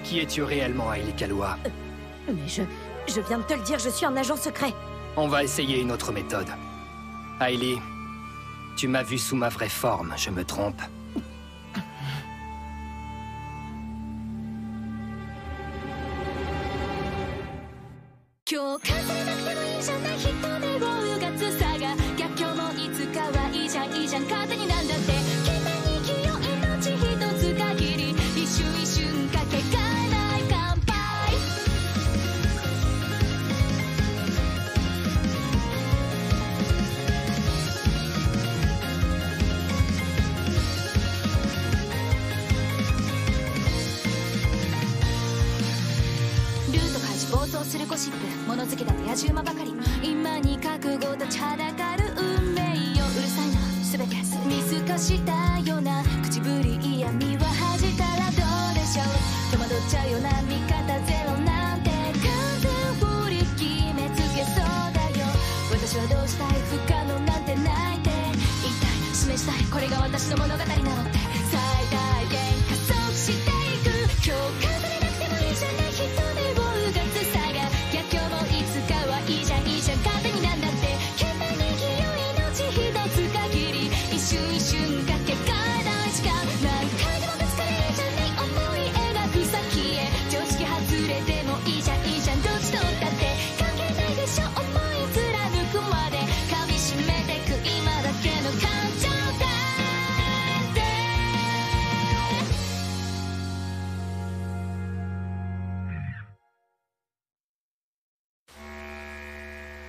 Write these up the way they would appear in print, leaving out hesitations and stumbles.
Qui es-tu réellement, Hailey Kaloua? Mais je viens de te le dire, je suis un agent secret. On va essayer une autre méthode. Hailey, tu m'as vu sous ma vraie forme, je me trompe?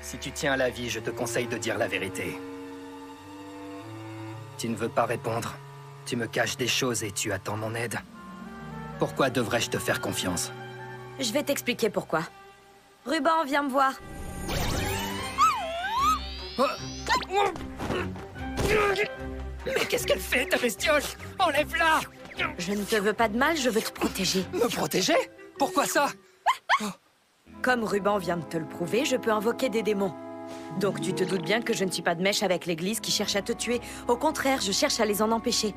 Si tu tiens à la vie, je te conseille de dire la vérité. Tu ne veux pas répondre. Tu me caches des choses et tu attends mon aide. Pourquoi devrais-je te faire confiance? Je vais t'expliquer pourquoi. Ruban, viens me voir. Mais qu'est-ce qu'elle fait, ta bestiole? Enlève-la! Je ne te veux pas de mal, je veux te protéger. Me protéger? Pourquoi ça? Comme Ruban vient de te le prouver, je peux invoquer des démons. Donc tu te doutes bien que je ne suis pas de mèche avec l'Église qui cherche à te tuer. Au contraire, je cherche à les en empêcher.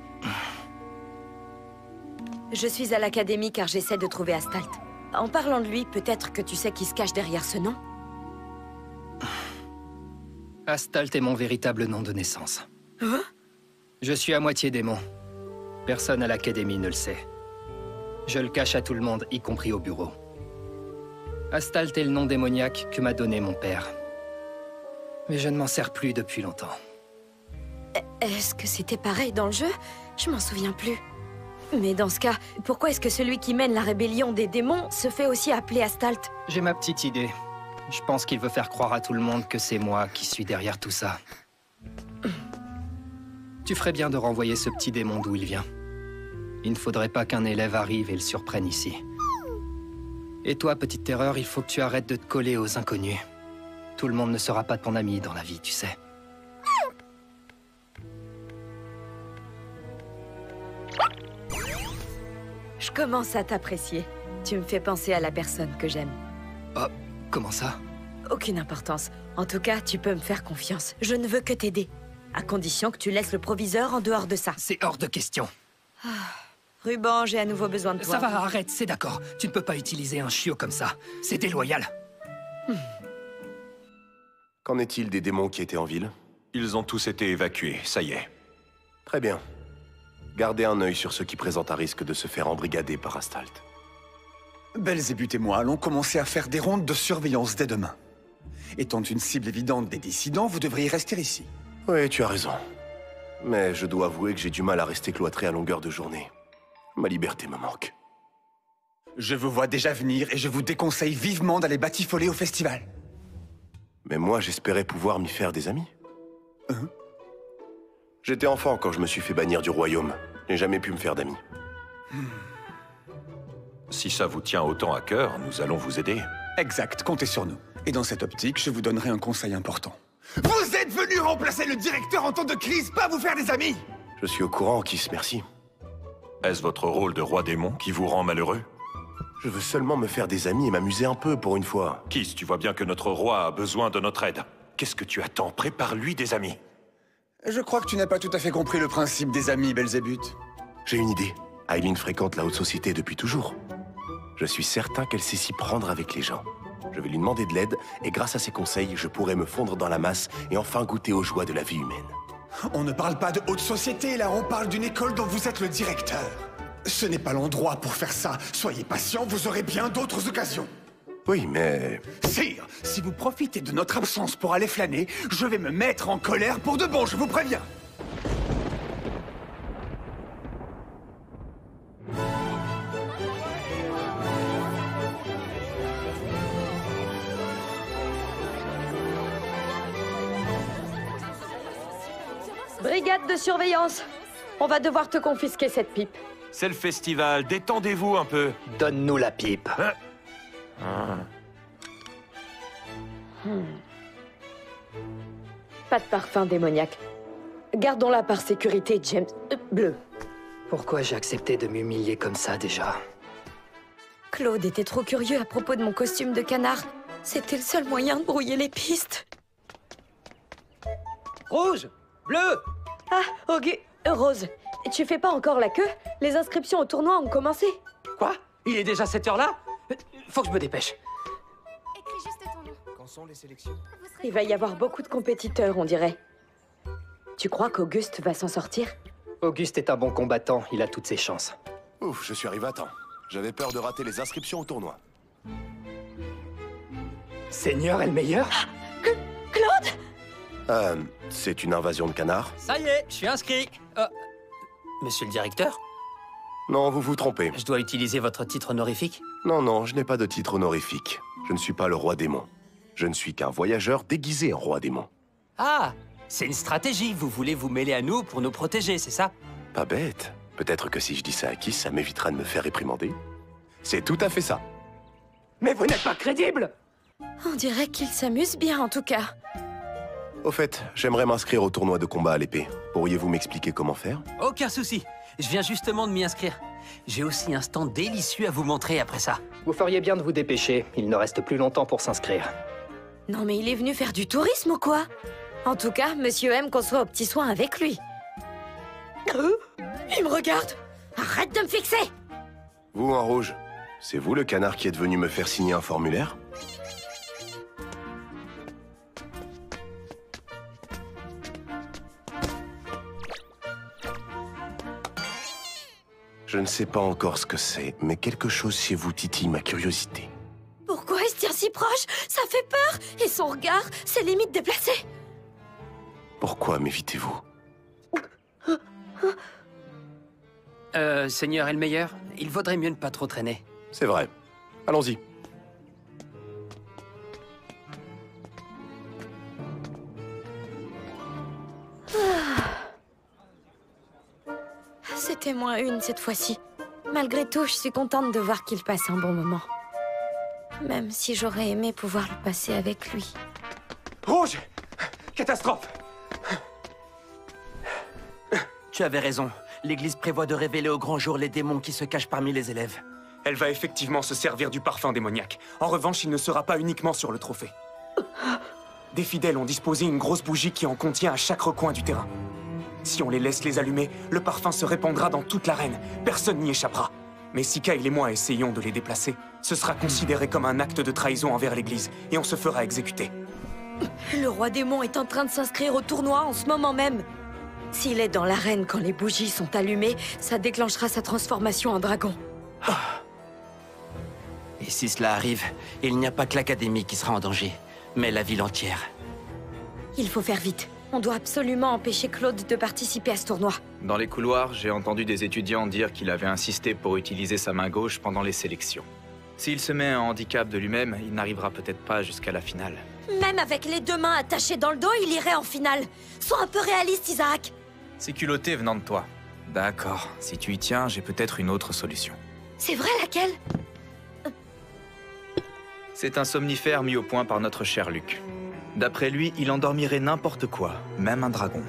Je suis à l'Académie car j'essaie de trouver Astalt. En parlant de lui, peut-être que tu sais qui se cache derrière ce nom? Astalt est mon véritable nom de naissance. Hein? Je suis à moitié démon. Personne à l'Académie ne le sait. Je le cache à tout le monde, y compris au bureau. Astalt est le nom démoniaque que m'a donné mon père. Mais je ne m'en sers plus depuis longtemps. Est-ce que c'était pareil dans le jeu? Je m'en souviens plus. Mais dans ce cas, pourquoi est-ce que celui qui mène la rébellion des démons se fait aussi appeler Astalt? J'ai ma petite idée. Je pense qu'il veut faire croire à tout le monde que c'est moi qui suis derrière tout ça. Tu ferais bien de renvoyer ce petit démon d'où il vient. Il ne faudrait pas qu'un élève arrive et le surprenne ici. Et toi, petite terreur, il faut que tu arrêtes de te coller aux inconnus. Tout le monde ne sera pas ton ami dans la vie, tu sais. Je commence à t'apprécier. Tu me fais penser à la personne que j'aime. Oh, comment ça? Aucune importance. En tout cas, tu peux me faire confiance. Je ne veux que t'aider. À condition que tu laisses le proviseur en dehors de ça. C'est hors de question. Ruban, j'ai à nouveau besoin de toi. Ça va, arrête, c'est d'accord. Tu ne peux pas utiliser un chiot comme ça. C'est déloyal. Qu'en est-il des démons qui étaient en ville? Ils ont tous été évacués, ça y est. Très bien. Gardez un œil sur ceux qui présentent un risque de se faire embrigader par Astalt. Belzébuth et moi allons commencer à faire des rondes de surveillance dès demain. Étant une cible évidente des dissidents, vous devriez rester ici. Oui, tu as raison. Mais je dois avouer que j'ai du mal à rester cloîtré à longueur de journée. Ma liberté me manque. Je vous vois déjà venir et je vous déconseille vivement d'aller batifoler au festival. Mais moi, j'espérais pouvoir m'y faire des amis. J'étais enfant quand je me suis fait bannir du royaume. Je n'ai jamais pu me faire d'amis. Si ça vous tient autant à cœur, nous allons vous aider. Exact, comptez sur nous. Et dans cette optique, je vous donnerai un conseil important. Vous êtes venu remplacer le directeur en temps de crise, pas vous faire des amis! Je suis au courant, Kiss, merci. Est-ce votre rôle de roi démon qui vous rend malheureux? Je veux seulement me faire des amis et m'amuser un peu pour une fois. Kiss, tu vois bien que notre roi a besoin de notre aide. Qu'est-ce que tu attends? Prépare-lui des amis. Je crois que tu n'as pas tout à fait compris le principe des amis, Belzébuth. J'ai une idée. Aileen fréquente la haute société depuis toujours. Je suis certain qu'elle sait s'y prendre avec les gens. Je vais lui demander de l'aide, et grâce à ses conseils, je pourrai me fondre dans la masse et enfin goûter aux joies de la vie humaine. On ne parle pas de haute société, là, on parle d'une école dont vous êtes le directeur. Ce n'est pas l'endroit pour faire ça. Soyez patient, vous aurez bien d'autres occasions. Oui, mais... Sire, si vous profitez de notre absence pour aller flâner, je vais me mettre en colère pour de bon, je vous préviens. Brigade de surveillance. On va devoir te confisquer cette pipe. C'est le festival, détendez-vous un peu. Donne-nous la pipe. Pas de parfum démoniaque. Gardons-la par sécurité, James. Bleu. Pourquoi j'ai accepté de m'humilier comme ça déjà? Claude était trop curieux à propos de mon costume de canard. C'était le seul moyen de brouiller les pistes. Rouge! Bleu! Ah, Rose, tu fais pas encore la queue? Les inscriptions au tournoi ont commencé. Quoi? Il est déjà cette heure-là? Faut que je me dépêche. Écris juste ton nom. Quand sont les sélections? Il va y avoir beaucoup de compétiteurs, on dirait. Tu crois qu'Auguste va s'en sortir? Auguste est un bon combattant, il a toutes ses chances. Ouf, je suis arrivé à temps. J'avais peur de rater les inscriptions au tournoi. Seigneur est le meilleur? Claude! C'est une invasion de canards? Ça y est, je suis inscrit. Monsieur le directeur, Non, vous vous trompez. je dois utiliser votre titre honorifique? Non, je n'ai pas de titre honorifique. Je ne suis pas le roi démon. Je ne suis qu'un voyageur déguisé en roi démon. Ah, c'est une stratégie. Vous voulez vous mêler à nous pour nous protéger, c'est ça? Pas bête. Peut-être que si je dis ça à Kiss, ça m'évitera de me faire réprimander. C'est tout à fait ça. Mais vous n'êtes pas crédible! On dirait qu'il s'amuse bien, en tout cas. Au fait, j'aimerais m'inscrire au tournoi de combat à l'épée. Pourriez-vous m'expliquer comment faire? Aucun souci. Je viens justement de m'y inscrire. J'ai aussi un stand délicieux à vous montrer après ça. Vous feriez bien de vous dépêcher, il ne reste plus longtemps pour s'inscrire. Non mais il est venu faire du tourisme ou quoi? En tout cas, monsieur aime qu'on soit aux petits soins avec lui. Il me regarde! Arrête de me fixer! Vous en rouge, c'est vous le canard qui êtes venu me faire signer un formulaire? Je ne sais pas encore ce que c'est, mais quelque chose chez vous titille ma curiosité. Pourquoi il se tient si proche? Ça fait peur! Et son regard, c'est limite déplacé! Pourquoi m'évitez-vous? Seigneur Elmeyer, il vaudrait mieux ne pas trop traîner. C'est vrai. Allons-y. C'était moins une cette fois-ci. Malgré tout, je suis contente de voir qu'il passe un bon moment. Même si j'aurais aimé pouvoir le passer avec lui. Rouge! Catastrophe! Tu avais raison. L'Église prévoit de révéler au grand jour les démons qui se cachent parmi les élèves. Elle va effectivement se servir du parfum démoniaque. En revanche, il ne sera pas uniquement sur le trophée. Des fidèles ont disposé une grosse bougie qui en contient à chaque recoin du terrain. Si on les laisse les allumer, le parfum se répandra dans toute l'arène. Personne n'y échappera. Mais si Kyle et moi essayons de les déplacer, ce sera considéré comme un acte de trahison envers l'Église, et on se fera exécuter. Le roi démon est en train de s'inscrire au tournoi en ce moment même. S'il est dans l'arène quand les bougies sont allumées, ça déclenchera sa transformation en dragon. Et si cela arrive, il n'y a pas que l'Académie qui sera en danger, mais la ville entière. Il faut faire vite. On doit absolument empêcher Claude de participer à ce tournoi. Dans les couloirs, j'ai entendu des étudiants dire qu'il avait insisté pour utiliser sa main gauche pendant les sélections. S'il se met un handicap de lui-même, il n'arrivera peut-être pas jusqu'à la finale. Même avec les deux mains attachées dans le dos, il irait en finale. Sois un peu réaliste, Isaac. C'est culotté venant de toi. D'accord, si tu y tiens, j'ai peut-être une autre solution. C'est vrai, laquelle? C'est un somnifère mis au point par notre cher Luc. D'après lui, il endormirait n'importe quoi, même un dragon.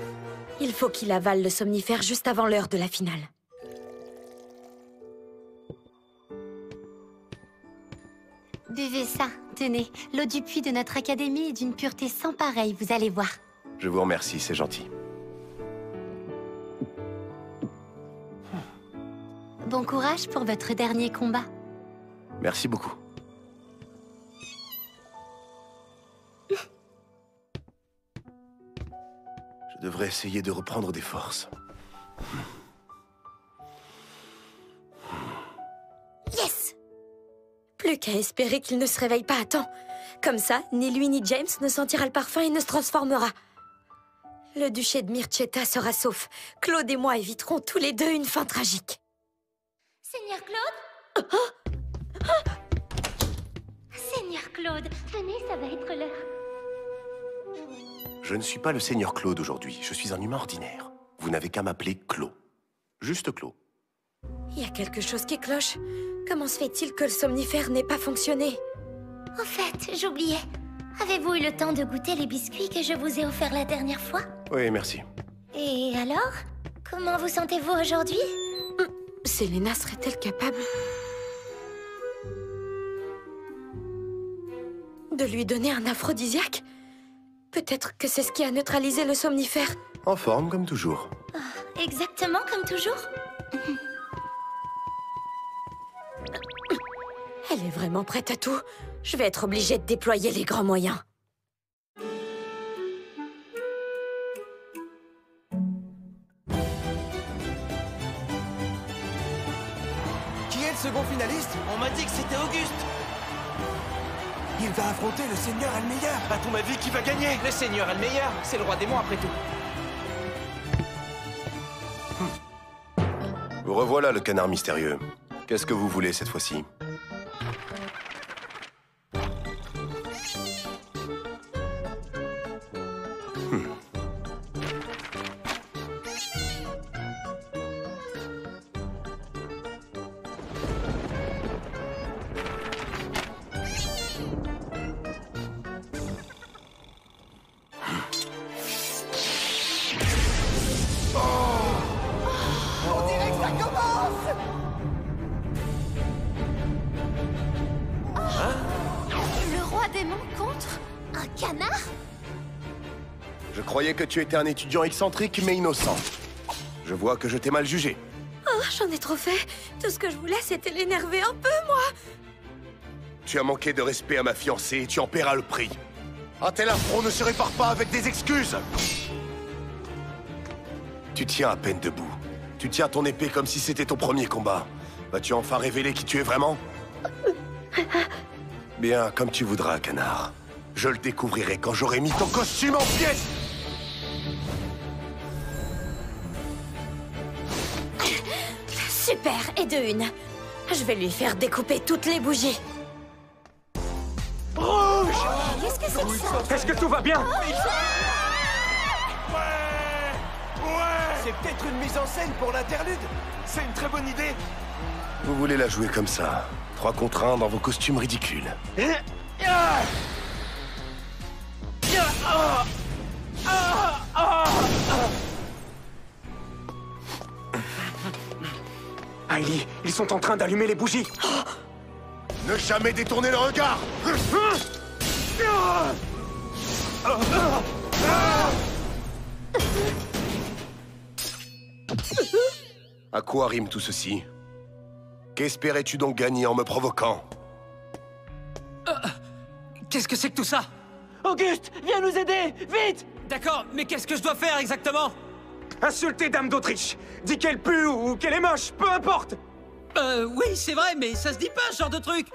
Il faut qu'il avale le somnifère juste avant l'heure de la finale. Buvez ça, tenez. L'eau du puits de notre académie est d'une pureté sans pareille, vous allez voir. Je vous remercie, c'est gentil. Bon courage pour votre dernier combat. Merci beaucoup. Je devrais essayer de reprendre des forces. Yes! Plus qu'à espérer qu'il ne se réveille pas à temps. Comme ça, ni lui ni James ne sentira le parfum et ne se transformera. Le duché de Mirceta sera sauf. Claude et moi éviterons tous les deux une fin tragique. Seigneur Claude? Seigneur Claude, venez, ça va être l'heure. Je ne suis pas le Seigneur Claude aujourd'hui, je suis un humain ordinaire. Vous n'avez qu'à m'appeler Clos. Juste Clos. Il y a quelque chose qui cloche. Comment se fait-il que le somnifère n'ait pas fonctionné? En fait, j'oubliais. Avez-vous eu le temps de goûter les biscuits que je vous ai offerts la dernière fois? Oui, merci. Et alors? Comment vous sentez-vous aujourd'hui? Selena serait-elle capable de lui donner un aphrodisiaque? Peut-être que c'est ce qui a neutralisé le somnifère. En forme, comme toujours. Oh, exactement comme toujours. Elle est vraiment prête à tout. Je vais être obligée de déployer les grands moyens. Qui est le second finaliste? On m'a dit que c'était Auguste. Il va affronter le Seigneur est le meilleur. À ton avis, qui va gagner? Le Seigneur est le meilleur. C'est le roi démon après tout. Vous revoilà, le canard mystérieux. Qu'est-ce que vous voulez cette fois-ci? Je croyais que tu étais un étudiant excentrique mais innocent. Je vois que je t'ai mal jugé. Oh, j'en ai trop fait. Tout ce que je voulais, c'était l'énerver un peu, moi. Tu as manqué de respect à ma fiancée et tu en paieras le prix. Un tel affront ne se répare pas avec des excuses. Tu tiens à peine debout. Tu tiens ton épée comme si c'était ton premier combat. Vas-tu enfin révéler qui tu es vraiment? Bien, comme tu voudras, canard. Je le découvrirai quand j'aurai mis ton costume en pièces. Super, et de une. Je vais lui faire découper toutes les bougies. Rouge! Qu'est-ce que c'est que ça? Est-ce que tout va bien? C'est peut-être une mise en scène pour l'interlude. C'est une très bonne idée. Vous voulez la jouer comme ça? 3 contre 1 dans vos costumes ridicules. Hailey, ils sont en train d'allumer les bougies. Ne jamais détourner le regard! À quoi rime tout ceci? Qu'espérais-tu donc gagner en me provoquant? Qu'est-ce que c'est que tout ça? Auguste, viens nous aider, vite! D'accord, mais qu'est-ce que je dois faire exactement? Insultez Dame d'Autriche. Dis qu'elle pue ou qu'elle est moche, peu importe. Oui, c'est vrai, mais ça se dit pas, ce genre de truc.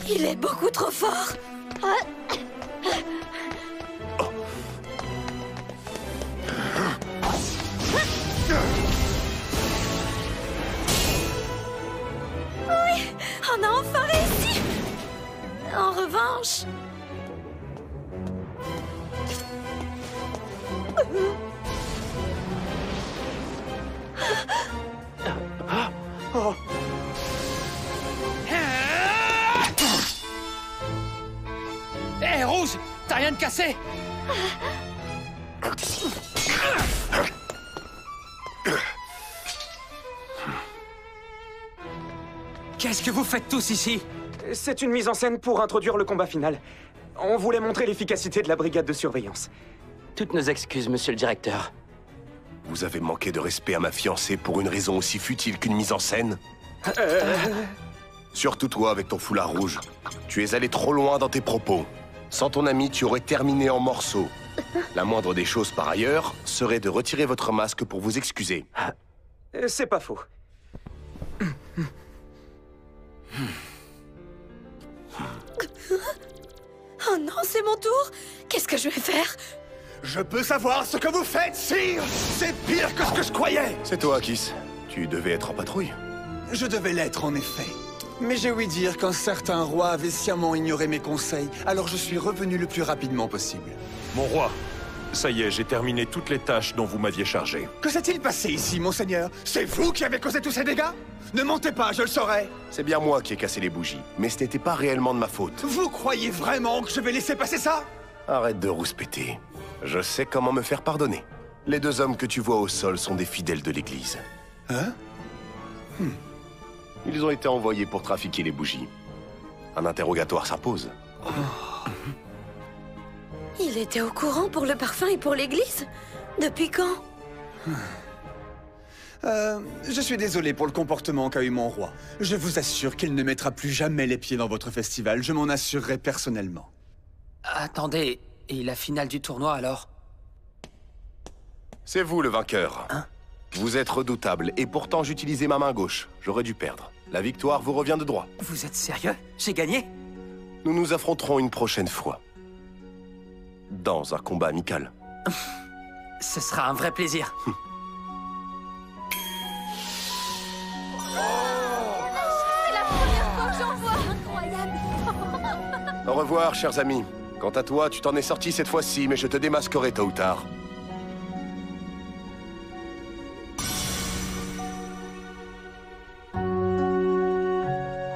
Il est beaucoup trop fort. Oui, on a enfin réussi. En revanche... Hé, Rouge, t'as rien de cassé? Qu'est-ce que vous faites tous ici? C'est une mise en scène pour introduire le combat final. On voulait montrer l'efficacité de la brigade de surveillance. Toutes nos excuses, monsieur le directeur. Vous avez manqué de respect à ma fiancée pour une raison aussi futile qu'une mise en scène? Surtout toi avec ton foulard rouge. Tu es allé trop loin dans tes propos. Sans ton ami, tu aurais terminé en morceaux. La moindre des choses, par ailleurs, serait de retirer votre masque pour vous excuser. C'est pas faux. Oh non, c'est mon tour! Qu'est-ce que je vais faire? Je peux savoir ce que vous faites, sire! C'est pire que ce que je croyais! C'est toi, Kiss. Tu devais être en patrouille. Je devais l'être, en effet. Mais j'ai ouï dire qu'un certain roi avait sciemment ignoré mes conseils, alors je suis revenu le plus rapidement possible. Mon roi, ça y est, j'ai terminé toutes les tâches dont vous m'aviez chargé. Que s'est-il passé ici, monseigneur? C'est vous qui avez causé tous ces dégâts? Ne montez pas, je le saurai! C'est bien moi qui ai cassé les bougies, mais ce n'était pas réellement de ma faute. Vous croyez vraiment que je vais laisser passer ça? Arrête de rouspéter. Je sais comment me faire pardonner. Les deux hommes que tu vois au sol sont des fidèles de l'église. Hein? Ils ont été envoyés pour trafiquer les bougies. Un interrogatoire s'impose. Il était au courant pour le parfum et pour l'église? Depuis quand? Je suis désolé pour le comportement qu'a eu mon roi. Je vous assure qu'il ne mettra plus jamais les pieds dans votre festival. Je m'en assurerai personnellement. Attendez, et la finale du tournoi alors? C'est vous le vainqueur. Hein? Vous êtes redoutable, et pourtant j'utilisais ma main gauche. J'aurais dû perdre. La victoire vous revient de droit. Vous êtes sérieux? J'ai gagné? Nous nous affronterons une prochaine fois. Dans un combat amical. Ce sera un vrai plaisir. C'est la première fois que j'en vois. Incroyable. Au revoir, chers amis. Quant à toi, tu t'en es sorti cette fois-ci, mais je te démasquerai tôt ou tard.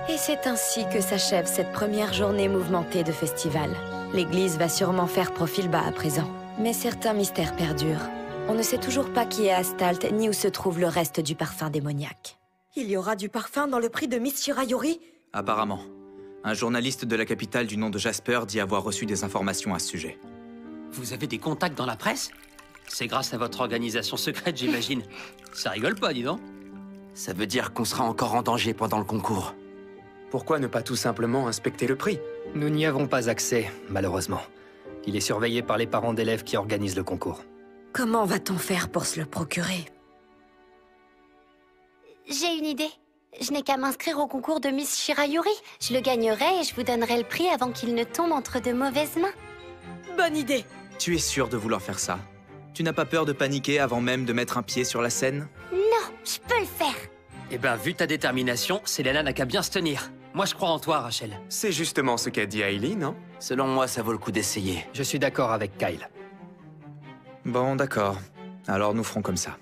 Et c'est ainsi que s'achève cette première journée mouvementée de festival. L'église va sûrement faire profil bas à présent. Mais certains mystères perdurent. On ne sait toujours pas qui est Astalt, ni où se trouve le reste du parfum démoniaque. Il y aura du parfum dans le prix de Miss Shirayuri? Apparemment. Un journaliste de la capitale du nom de Jasper dit avoir reçu des informations à ce sujet. Vous avez des contacts dans la presse? C'est grâce à votre organisation secrète, j'imagine. Ça rigole pas, dis donc. Ça veut dire qu'on sera encore en danger pendant le concours. Pourquoi ne pas tout simplement inspecter le prix? Nous n'y avons pas accès, malheureusement. Il est surveillé par les parents d'élèves qui organisent le concours. Comment va-t-on faire pour se le procurer? J'ai une idée. Je n'ai qu'à m'inscrire au concours de Miss Shirayuri. Je le gagnerai et je vous donnerai le prix avant qu'il ne tombe entre de mauvaises mains. Bonne idée! Tu es sûr de vouloir faire ça? Tu n'as pas peur de paniquer avant même de mettre un pied sur la scène? Non, je peux le faire. Eh ben, vu ta détermination, Selena n'a qu'à bien se tenir. Moi, je crois en toi, Rachel. C'est justement ce qu'a dit Hailey, non? Selon moi, ça vaut le coup d'essayer. Je suis d'accord avec Kyle. Bon, d'accord. Alors nous ferons comme ça.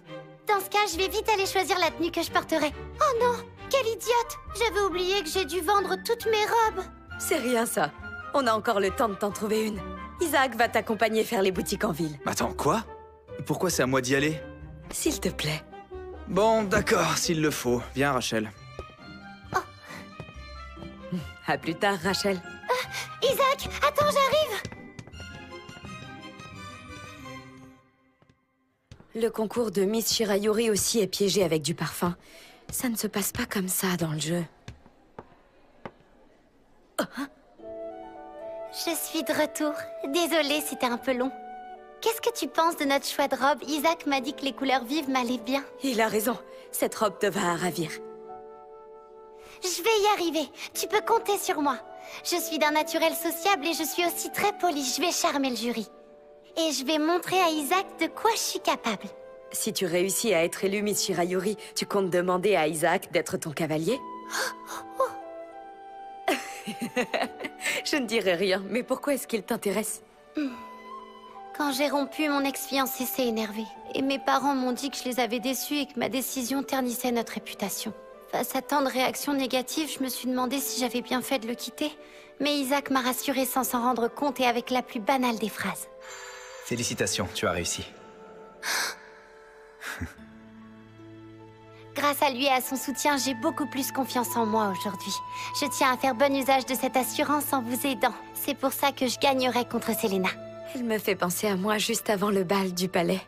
Dans ce cas, je vais vite aller choisir la tenue que je porterai. Oh non, quelle idiote! J'avais oublié que j'ai dû vendre toutes mes robes. C'est rien ça. On a encore le temps de t'en trouver une. Isaac va t'accompagner faire les boutiques en ville. Attends, quoi? Pourquoi c'est à moi d'y aller? S'il te plaît. Bon, d'accord, s'il le faut. Viens, Rachel. À plus tard, Rachel. Isaac, attends, j'arrive! Le concours de Miss Shirayuri aussi est piégé avec du parfum. Ça ne se passe pas comme ça dans le jeu. Je suis de retour. Désolée, c'était un peu long. Qu'est-ce que tu penses de notre choix de robe? Isaac m'a dit que les couleurs vives m'allaient bien. Il a raison. Cette robe te va à ravir. Je vais y arriver. Tu peux compter sur moi. Je suis d'un naturel sociable et je suis aussi très polie. Je vais charmer le jury. Et je vais montrer à Isaac de quoi je suis capable. Si tu réussis à être élue Miss Shirayuri, tu comptes demander à Isaac d'être ton cavalier? Je ne dirai rien, mais pourquoi est-ce qu'il t'intéresse? Quand j'ai rompu, mon ex-fiancé s'est énervé. Et mes parents m'ont dit que je les avais déçus et que ma décision ternissait notre réputation. Face à tant de réactions négatives, je me suis demandé si j'avais bien fait de le quitter. Mais Isaac m'a rassurée sans s'en rendre compte et avec la plus banale des phrases. Félicitations, tu as réussi. Grâce à lui et à son soutien, j'ai beaucoup plus confiance en moi aujourd'hui. Je tiens à faire bon usage de cette assurance en vous aidant. C'est pour ça que je gagnerai contre Selena. Elle me fait penser à moi juste avant le bal du palais.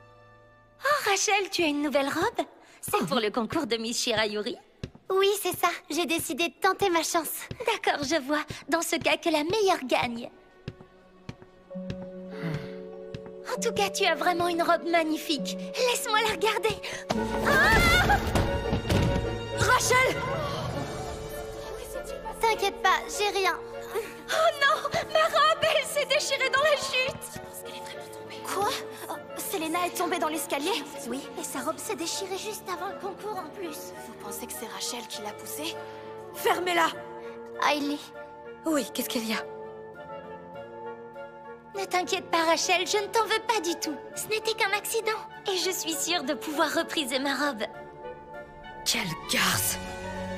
Oh, Rachel, tu as une nouvelle robe? C'est pour le concours de Miss Shirayuri? Oui, c'est ça. J'ai décidé de tenter ma chance. D'accord, je vois. Dans ce cas, que la meilleure gagne. En tout cas, tu as vraiment une robe magnifique. Laisse-moi la regarder. Ah! Rachel! T'inquiète pas, j'ai rien. Oh non! Ma robe, elle s'est déchirée dans la chute! Quoi? Oh, Selena est tombée dans l'escalier? Oui, et sa robe s'est déchirée juste avant le concours en plus. Vous pensez que c'est Rachel qui l'a poussée? Fermez-la! Hailey. Oui, qu'est-ce qu'il y a? Ne t'inquiète pas, Rachel, je ne t'en veux pas du tout. Ce n'était qu'un accident. Et je suis sûre de pouvoir repriser ma robe. Quelle garce!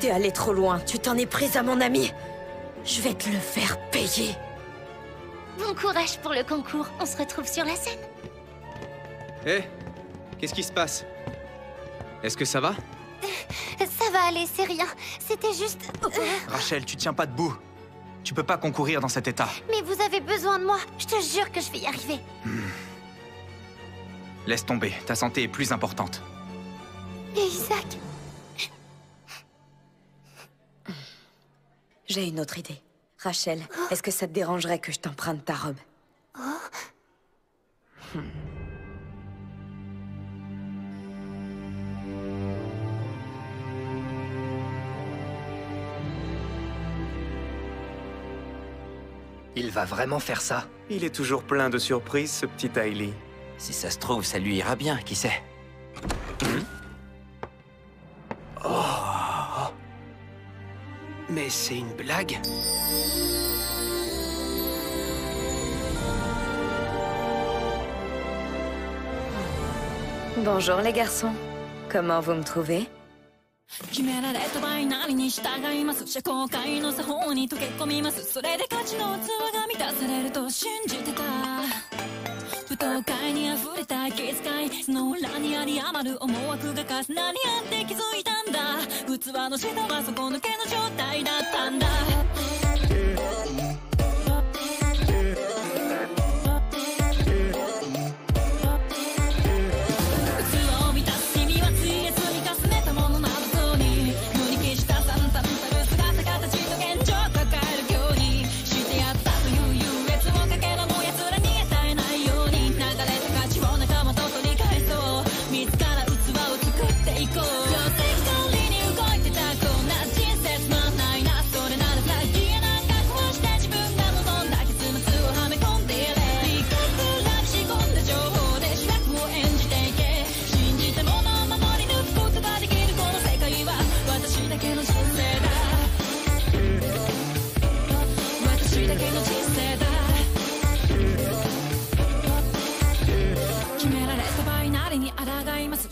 T'es allé trop loin, tu t'en es prise à mon ami. Je vais te le faire payer. Bon courage pour le concours, on se retrouve sur la scène. Hé, qu'est-ce qui se passe? Est-ce que ça va? Ça va aller, c'est rien. C'était juste... Rachel, tu tiens pas debout. Tu peux pas concourir dans cet état. Mais vous avez besoin de moi. Je te jure que je vais y arriver. Laisse tomber, ta santé est plus importante. Et Isaac? J'ai une autre idée. Rachel, est-ce que ça te dérangerait que je t'emprunte ta robe? Il va vraiment faire ça? Il est toujours plein de surprises, ce petit Hailey. Si ça se trouve, ça lui ira bien, qui sait? Mais c'est une blague? Bonjour les garçons. Comment vous me trouvez? 決められたバイナリに従います社交界の作法に溶け込みますそれで価値の器が満たされると信じてた舞踏会に溢れた気遣いその裏にあり余る思惑が重なり合って気づいたんだ器の下は底抜けの状態だったんだ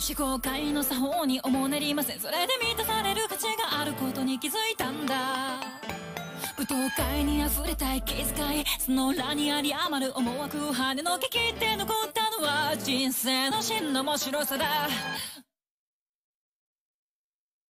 思考界の作法に重なりませんそれで満たされる価値があることに気づいたんだ舞踏会に溢れた息遣いその裏にあり余る思惑を跳ねのけ切って残ったのは人生の真の面白さだ